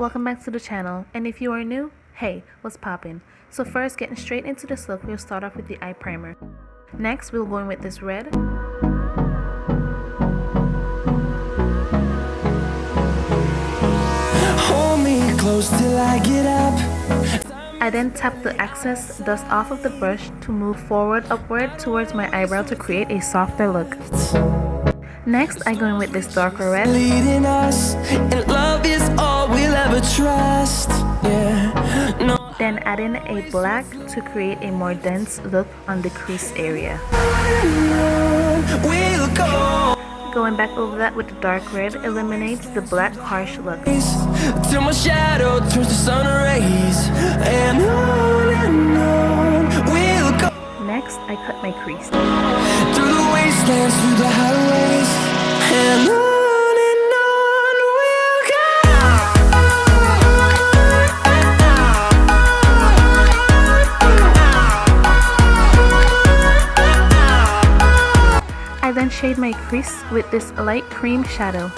welcome back to the channel, and if you are new, hey, what's poppin'? So first, getting straight into this look, we'll start off with the eye primer. Next, we'll go in with this red. Hold me close till I get up. I then tap the excess dust off of the brush to move upward towards my eyebrow to create a softer look. Next, I go in with this darker red. Leading us, and love is all we'll ever trust. Yeah. No. Then add in a black to create a more dense look on the crease area. We'll go. Going back over that with the dark red eliminates the black harsh look. Till my shadow turns to sun rays, and on we'll go. Next, I cut my crease. Through the wastelands, through the highways, and on we'll I then shade my crease with this light cream shadow.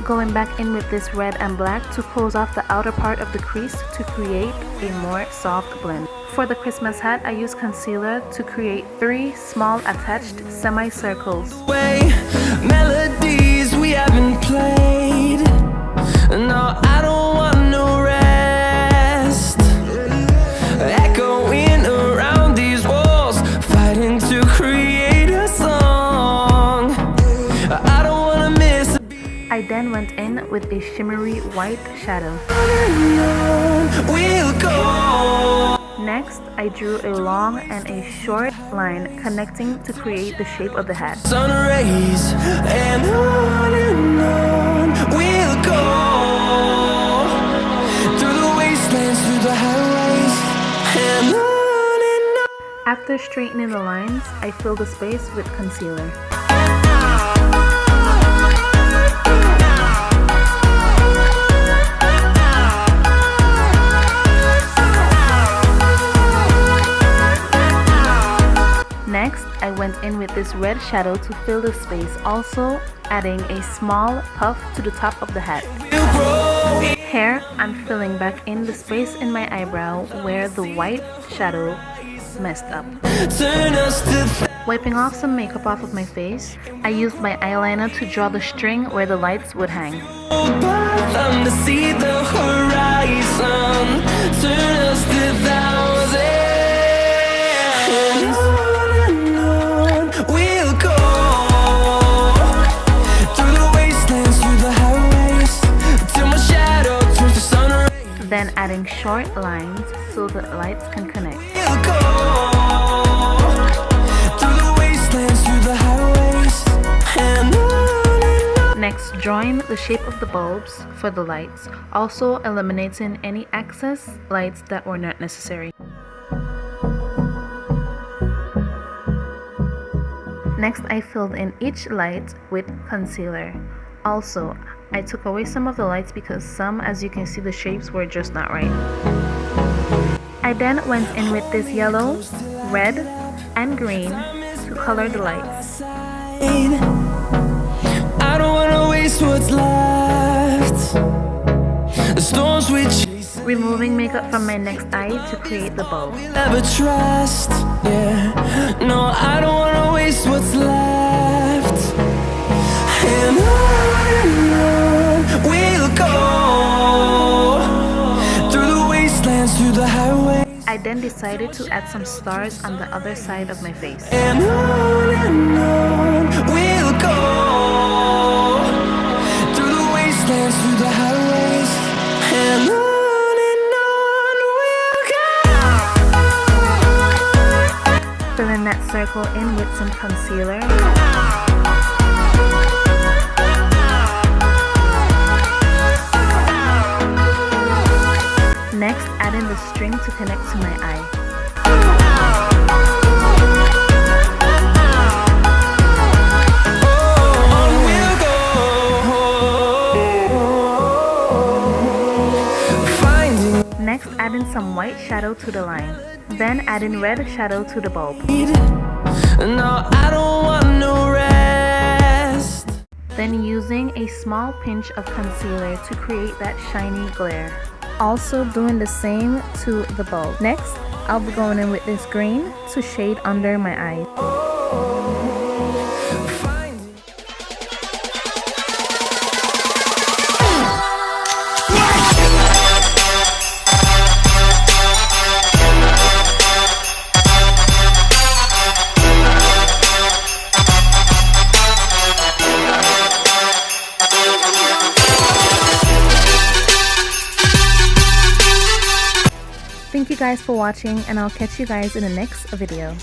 Going back in with this red and black to close off the outer part of the crease to create a more soft blend. For the Christmas hat, I use concealer to create 3 small attached semicircles. melodies we haven't played. No, I don't want no rest. Echoing around these walls, fighting to create a song. I don't wanna miss a beat. I then went in with a shimmery white shadow. We'll go. Next, I drew a long and a short line connecting to create the shape of the hat. Sun rays, and on we'll go. Through the wastelands, through the highways, and on. After straightening the lines, I fill the space with concealer. Next, I went in with this red shadow to fill the space, also adding a small puff to the top of the hat. Hair, I'm filling back in the space in my eyebrow where the white shadow messed up. Wiping off some makeup off of my face, I used my eyeliner to draw the string where the lights would hang. To see the horizon, turn us to thousands. We'll go through the wastelands, through the highways, till my shadow turns to sun rays. Then adding short lines so the lights can connect. We'll go through the wastelands, through the highways, and on. Next, drawing the shape of the bulbs for the lights, also eliminating any excess lights that were not necessary. Next, I filled in each light with concealer. Also, I took away some of the lights because some, as you can see, the shapes were just not right. I then went in with this yellow, red, and green to color the lights. I don't wanna waste what's left. The storms we chase, Removing makeup from my next eye to create the bulb. never trust. Yeah, no, I don't wanna waste what's left. And on we'll go through the wastelands, through the highways. I then decided to add some stars on the other side of my face. And on we'll go through the wastelands, through the highways, and on we'll go. Filling that circle in with some concealer. Next, adding the string to connect to my eye. Next, adding some white shadow to the line. Then adding red shadow to the bulb. No, I don't want no rest. then using a small pinch of concealer to create that shiny glare. Also doing the same to the bulb. Next, I'll be going in with this green to shade under my eyes. Thank you guys for watching, and I'll catch you guys in the next video.